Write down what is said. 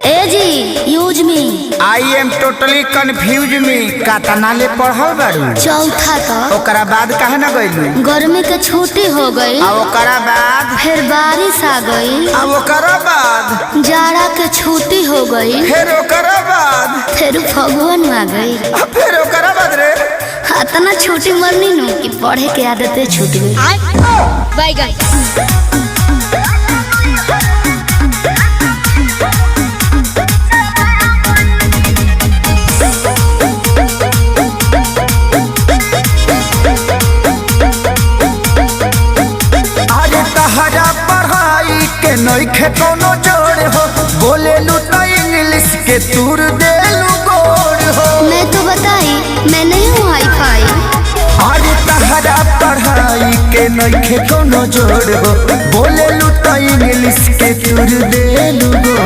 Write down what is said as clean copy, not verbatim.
ए जी use me I am totally confuse में कातना ले पढ़ल बारू। चौथा तक ओकरा बाद काहे न गइलू? गर्मी के छुट्टी हो गई आ ओकरा बाद फिर बारिश आ गई। आ ओकरा बाद जाड़ा के छुट्टी हो गई फिर ओकरा बाद फिर फगुन आ गई। आ फिर ओकरा बाद रे इतना छुट्टी मरनी नु कि पढ़े के आदतें छूट गई। अरे तहरा पढ़ाई के नइखे कोनो जोड़ हो, बोलेलू तो इंग्लिश के तूर देलू गोड़ हो। मैं तो बताई मैं नहीं हूँ हाई फाई। अरे तहरा पढ़ाई के नइखे कोनो जोड़ हो, बोलेलू तो इंग्लिश के तूर देलू गोड़।